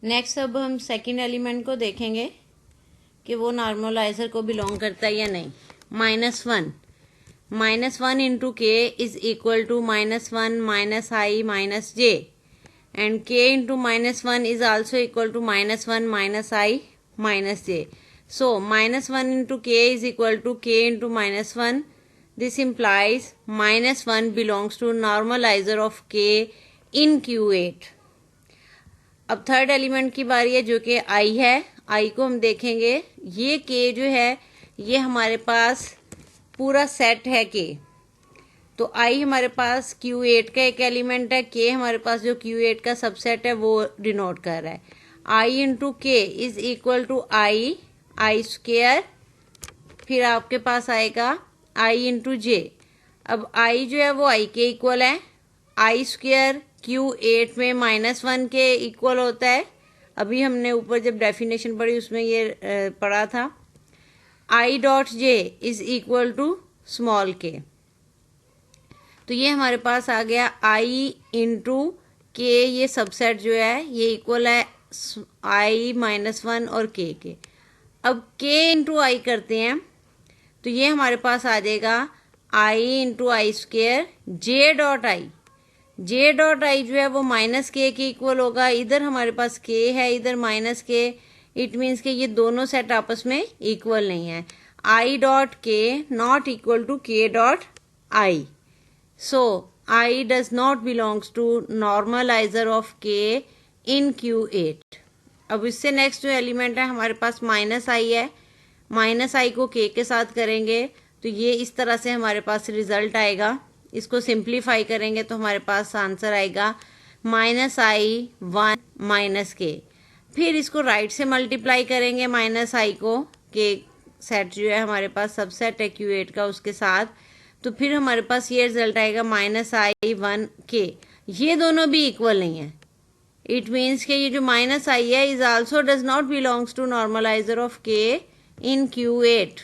Next अब हम सेकेंड एलिमेंट को देखेंगे कि वो नॉर्मलाइजर को बिलोंग करता है या नहीं। -1 इंटू के is equal to -1 minus i minus j, and k into -1 is also equal to -1 minus i minus j. So -1 into के is equal to k into -1। This implies -1 belongs to normalizer of k in Q8। अब third element की बारी है जो कि आई है। आई को हम देखेंगे, ये के जो है ये हमारे पास पूरा सेट है के, तो आई हमारे पास Q8 का एक एलिमेंट है, के हमारे पास जो Q8 का सबसेट है वो डिनोट कर रहा है। आई इंटू के is equal to I square, फिर आपके पास आएगा आई इंटू जे। अब आई जो है वो आई के इक्वल है, आई स्क्वेयर Q8 में -1 के इक्वल होता है। अभी हमने ऊपर जब डेफिनेशन पढ़ी उसमें ये पढ़ा था। I dot J is equal to small K, तो ये हमारे पास आ गया आई इंटू के, ये सबसेट जो है ये इक्वल है आई -1 और के। अब के इंटू आई करते हैं तो ये हमारे पास आ जाएगा i into i square j dot i. J dot i जो है वो -k के इक्वल होगा। इधर हमारे पास k है, इधर -k, इट मीन्स कि ये दोनों सेट आपस में इक्वल नहीं है। I dot K not equal to K dot I, so I does not belongs to normaliser of k in Q8। अब इससे नेक्स्ट जो एलिमेंट है हमारे पास -i है। -i को k के साथ करेंगे तो ये इस तरह से हमारे पास रिजल्ट आएगा। इसको सिंप्लीफाई करेंगे तो हमारे पास आंसर आएगा -i1 -k। फिर इसको राइट से मल्टीप्लाई करेंगे -i को, के सेट जो है हमारे पास सबसेट है Q8 का उसके साथ, तो फिर हमारे पास ये रिजल्ट आएगा -i1k। ये दोनों भी इक्वल नहीं है, इट मीन्स कि ये जो -i है is also does not belongs to normaliser of k in Q8।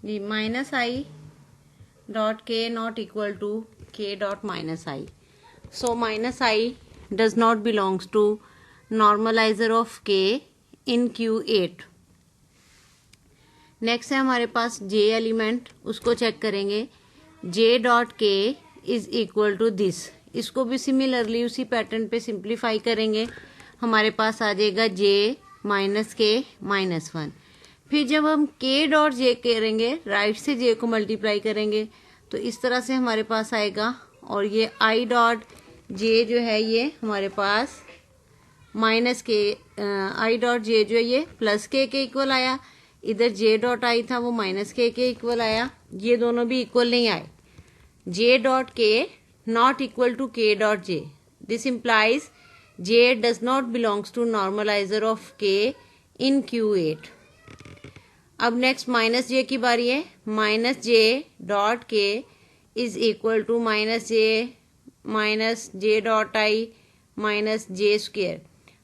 the -i dot k not equal to k dot -i, so -i does not belongs to normalizer of k in Q8। Next है हमारे पास j element, उसको check करेंगे। j dot k is equal to this, इसको भी similarly उसी pattern पे simplify करेंगे, हमारे पास आ जाएगा j -k -1। फिर जब हम k डॉट जे करेंगे, राइट से j को मल्टीप्लाई करेंगे तो इस तरह से हमारे पास आएगा, और ये i डॉट जे जो है ये हमारे पास -k, i डॉट जे जो है ये +k के इक्वल आया, इधर j डॉट i था वो -k के इक्वल आया, ये दोनों भी इक्वल नहीं आए। j dot k not equal to k dot J, this implies j does not belongs to normaliser of k in Q8। अब नेक्स्ट -j की बारी है। -j dot k is equal to -j dot i -j square.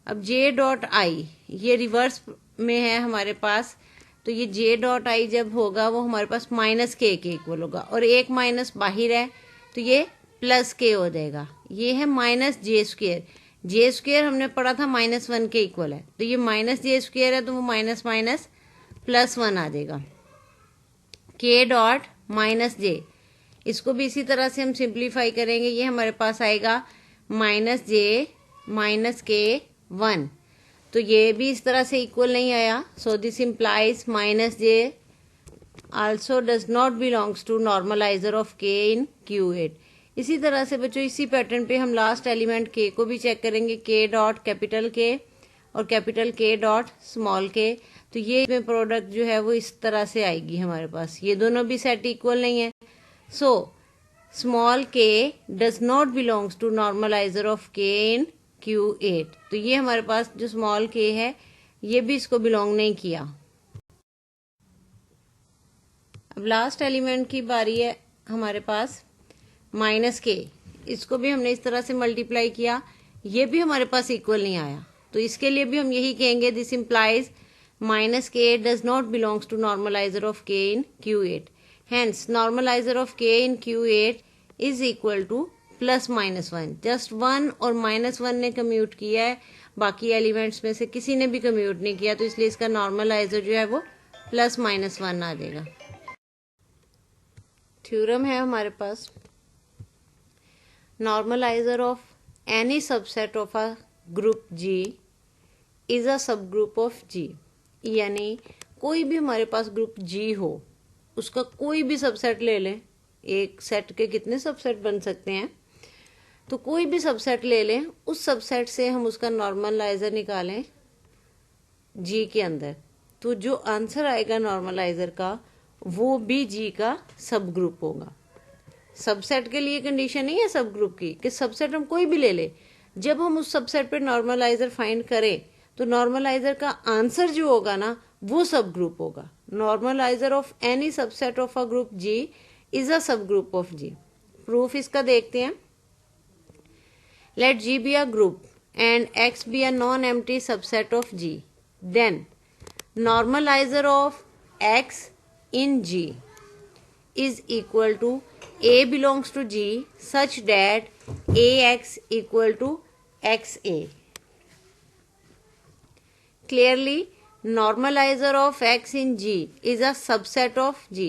अब j dot i ये reverse में है हमारे पास, तो ये j डॉट i जब होगा वो हमारे पास -k के इक्वल होगा, और एक माइनस बाहर है तो ये +k हो जाएगा। ये है -j स्क्वेयर, j स्क्वेयर हमने पढ़ा था -1 के इक्वल है, तो ये -j स्क्वेयर है तो वो माइनस माइनस +1 आ जाएगा। k डॉट -j, इसको भी इसी तरह से हम सिंप्लीफाई करेंगे, ये हमारे पास आएगा -j -k1, तो ये भी इस तरह से इक्वल नहीं आया, so this implies -j also does not belongs to normaliser of k in Q8। इसी तरह से बच्चों इसी पैटर्न पे हम लास्ट एलिमेंट k को भी चेक करेंगे, k डॉट कैपिटल K और capital K dot small k, तो ये प्रोडक्ट जो है वो इस तरह से आएगी हमारे पास, ये दोनों भी सेट इक्वल नहीं है। So small K does not belongs to normaliser of K in Q8। तो ये हमारे पास जो स्मॉल के है ये भी इसको बिलोंग नहीं किया। अब लास्ट एलिमेंट की बारी है हमारे पास माइनस के। इसको भी हमने इस तरह से मल्टीप्लाई किया, ये भी हमारे पास इक्वल नहीं आया। तो इसके लिए भी हम यही कहेंगे this implies minus K does not belongs to normaliser of K in Q8। Hence normalizer of K in Q8 is equal to plus minus one. Just one और माइनस वन ने कम्यूट किया है, बाकी एलिमेंट्स में से किसी ने भी कम्यूट नहीं किया, तो इसलिए इसका नॉर्मलाइजर जो है वो प्लस माइनस वन आ जाएगा। थ्योरम है हमारे पास, normaliser of any subset of a group G is a subgroup of G। यानी कोई भी हमारे पास ग्रुप G हो, उसका कोई भी सबसेट ले लें, एक सेट के कितने सबसेट बन सकते हैं, तो कोई भी सबसेट ले लें, उस सबसेट से हम उसका नॉर्मलाइजर निकालें G के अंदर, तो जो आंसर आएगा नॉर्मलाइजर का वो भी G का सब ग्रुप होगा। सबसेट के लिए कंडीशन नहीं है सब ग्रुप की कि सबसेट हम कोई भी ले ले, जब हम उस सबसेट पे नॉर्मलाइजर फाइंड करें तो नॉर्मलाइजर का आंसर जो होगा ना वो सब ग्रुप होगा। Normalizer of any subset of a group G is a subgroup of G। Proof इसका देखते हैं। Let G be a group and X be a non empty subset of G, then normalizer of X in G is equal to A belongs to G such that AX equal to XA. Clearly, normalizer of X in G is a subset of G.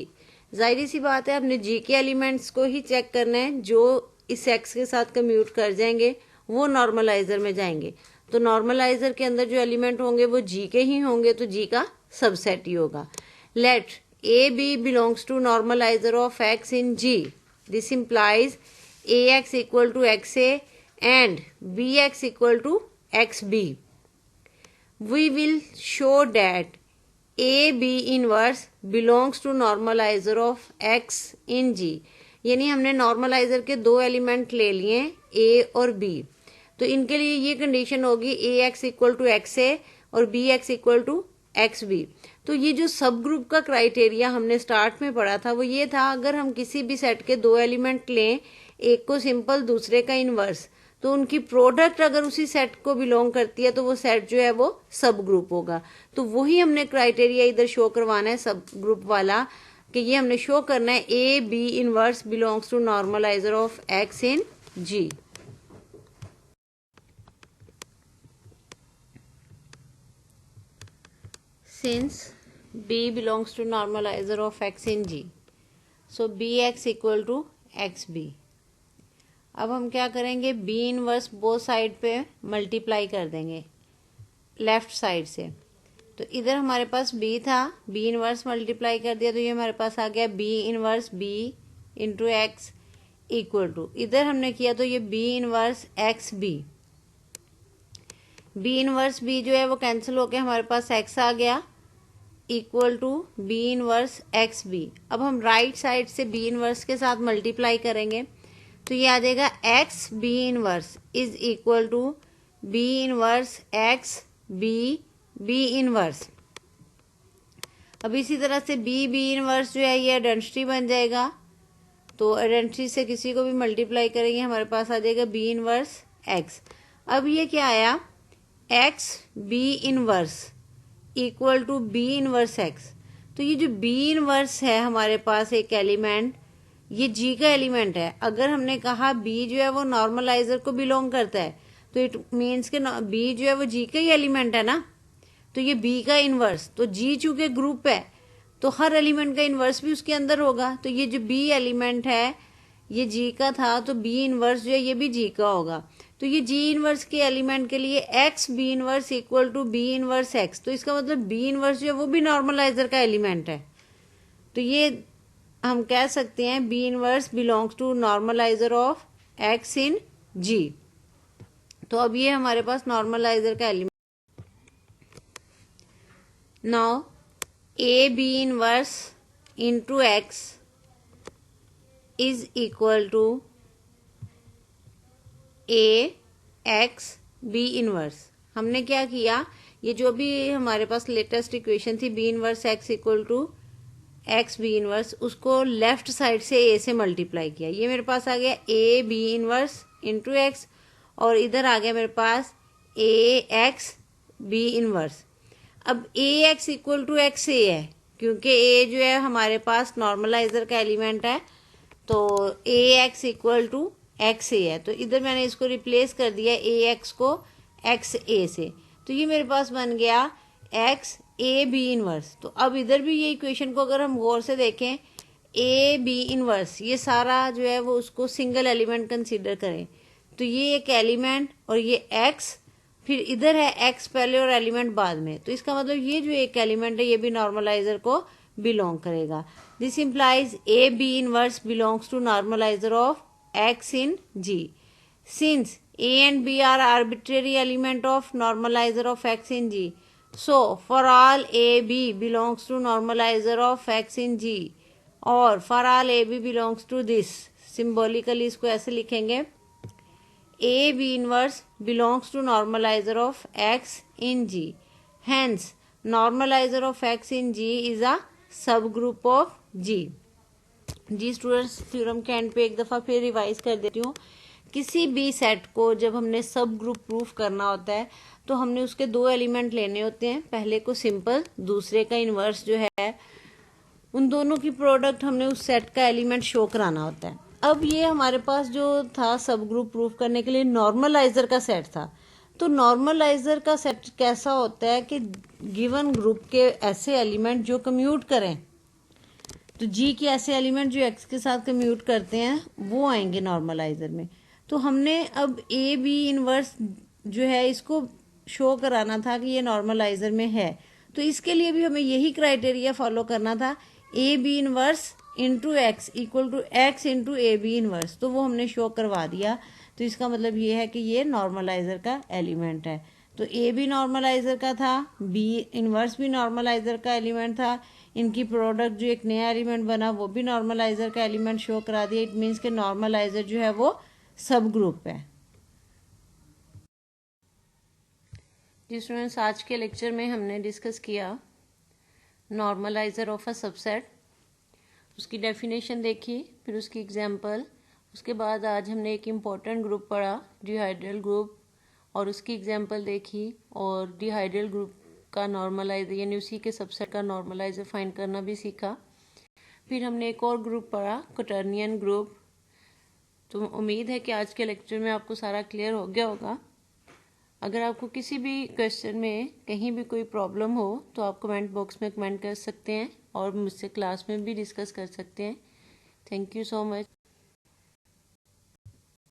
जाहिर सी बात है, अपने G के elements को ही check करना है, जो इस X के साथ कम्यूट कर जाएंगे वो नॉर्मलाइजर में जाएंगे। तो नॉर्मलाइजर के अंदर जो एलिमेंट होंगे वो G के ही होंगे, तो G का सबसेट ही होगा। Let AB belongs to normalizer of X in G. This implies AX equal to XA and BX equal to XB. We will show that AB inverse belongs to normalizer of X in G. यानी हमने normaliser के दो element ले लिए A और B, तो इनके लिए ये कंडीशन होगी AX इक्वल टू XA और BX इक्वल टू XB। तो ये जो सब ग्रुप का क्राइटेरिया हमने स्टार्ट में पढ़ा था वो ये था, अगर हम किसी भी सेट के दो एलिमेंट लें, एक को सिंपल दूसरे का इनवर्स, तो उनकी प्रोडक्ट अगर उसी सेट को बिलोंग करती है तो वो सेट जो है वो सब ग्रुप होगा। तो वही हमने क्राइटेरिया इधर शो करवाना है सब ग्रुप वाला, कि ये हमने शो करना है A B inverse belongs to normaliser of x in G. Since B belongs to normalizer of X in G, so Bx equal to XB। अब हम क्या करेंगे, B इनवर्स बोथ साइड पे मल्टीप्लाई कर देंगे लेफ्ट साइड से। तो इधर हमारे पास B था, B इनवर्स मल्टीप्लाई कर दिया तो ये हमारे पास आ गया B inverse B into X equal to, इधर हमने किया तो ये B inverse XB। B inverse B जो है वो कैंसिल होके हमारे पास X आ गया equal to B inverse X B. अब हम राइट साइड से बी इनवर्स के साथ मल्टीप्लाई करेंगे तो ये आ जाएगा X B inverse is equal to B inverse X B B inverse. अब इसी तरह से बी बी इनवर्स जो है ये आइडेंटिटी बन जाएगा, तो आइडेंटिटी से किसी को भी मल्टीप्लाई करेंगे हमारे पास आ जाएगा बी इनवर्स एक्स। अब ये क्या आया, X B inverse equal to B inverse X. तो ये जो बी इनवर्स है हमारे पास एक एलिमेंट, ये जी का एलिमेंट है। अगर हमने कहा बी जो है वो नॉर्मलाइजर को बिलोंग करता है तो इट मीन्स के बी जो है वो जी का ही एलिमेंट है ना, तो ये बी का इनवर्स, तो जी चूंकि ग्रुप है तो हर एलिमेंट का इनवर्स भी उसके अंदर होगा। तो ये जो बी एलिमेंट है ये जी का था, तो बी इनवर्स जो है ये भी जी का होगा। तो ये जी इनवर्स के एलिमेंट के लिए X B inverse equal to B inverse X, तो इसका मतलब बी इनवर्स जो है वो भी नॉर्मलाइजर का एलिमेंट है। तो ये हम कह सकते हैं b inverse belongs to normaliser of x in g. तो अब ये हमारे पास नॉर्मलाइजर का element. Now a B inverse into x is equal to a x B inverse. हमने क्या किया, ये जो भी हमारे पास लेटेस्ट इक्वेशन थी b inverse x equal to x B inverse, उसको लेफ्ट साइड से ए से मल्टीप्लाई किया। ये मेरे पास आ गया A B inverse into X, और इधर आ गया मेरे पास ए एक्स बी इनवर्स। अब A X equal to X A है, क्योंकि ए जो है हमारे पास नॉर्मलाइजर का एलिमेंट है, तो ए X equal to X A है। तो इधर मैंने इसको रिप्लेस कर दिया ए एक्स को एक्स ए से, तो ये मेरे पास बन गया एक्स ए बी इनवर्स। तो अब इधर भी ये इक्वेशन को अगर हम गौर से देखें, ए बी इनवर्स ये सारा जो है वो उसको सिंगल एलिमेंट कंसीडर करें, तो ये एक एलिमेंट और ये एक्स, फिर इधर है एक्स पहले और एलिमेंट बाद में, तो इसका मतलब ये जो एक एलिमेंट है ये भी नॉर्मलाइजर को बिलोंग करेगा। This implies A B inverse belongs to normaliser of x in G. Since A and B are arbitrary element of normalizer of X in G, so for all AB belongs to normalizer of X in G, और for all AB belongs to this, symbolically इसको ऐसे लिखेंगे, A B inverse belongs to normalizer of X in G, hence normalizer of X in G is a subgroup of G। जी students, theorem के end पे एक दफ़ा फिर revise कर देती हूँ। किसी भी सेट को जब हमने सब ग्रुप प्रूफ करना होता है तो हमने उसके दो एलिमेंट लेने होते हैं, पहले को सिंपल, दूसरे का इन्वर्स जो है, उन दोनों की प्रोडक्ट हमने उस सेट का एलिमेंट शो कराना होता है। अब ये हमारे पास जो था सब ग्रुप प्रूफ करने के लिए नॉर्मलाइजर का सेट था, तो नॉर्मलाइजर का सेट कैसा होता है कि गिवन ग्रुप के ऐसे एलिमेंट जो कम्यूट करें, तो जी के ऐसे एलिमेंट जो एक्स के साथ कम्यूट करते हैं वो आएंगे नॉर्मलाइजर में। तो हमने अब ए बी इनवर्स जो है इसको शो कराना था कि ये नॉर्मलाइजर में है, तो इसके लिए भी हमें यही क्राइटेरिया फॉलो करना था, A B inverse into X equal to X into A B inverse, तो वो हमने शो करवा दिया। तो इसका मतलब ये है कि ये नॉर्मलाइजर का एलिमेंट है। तो ए भी नॉर्मलाइजर का था, बी इनवर्स भी नॉर्मलाइजर का एलिमेंट था, इनकी प्रोडक्ट जो एक नया एलिमेंट बना वो भी नॉर्मलाइजर का एलिमेंट शो करा दिया। इट मीन्स के नॉर्मलाइजर जो है वो सब ग्रुप है। जी स्टूडेंट्स, आज के लेक्चर में हमने डिस्कस किया नॉर्मलाइजर ऑफ अ सबसेट, उसकी डेफिनेशन देखी, फिर उसकी एग्जांपल, उसके बाद आज हमने एक इम्पॉर्टेंट ग्रुप पढ़ा डिहाइड्रल ग्रुप, और उसकी एग्जांपल देखी, और डिहाइड्रल ग्रुप का नॉर्मलाइजर यानी उसी के सबसेट का नॉर्मलाइजर फाइंड करना भी सीखा। फिर हमने एक और ग्रुप पढ़ा क्वॉटर्नियन ग्रुप। तो उम्मीद है कि आज के लेक्चर में आपको सारा क्लियर हो गया होगा। अगर आपको किसी भी क्वेश्चन में कहीं भी कोई प्रॉब्लम हो तो आप कमेंट बॉक्स में कमेंट कर सकते हैं और मुझसे क्लास में भी डिस्कस कर सकते हैं। Thank you so much.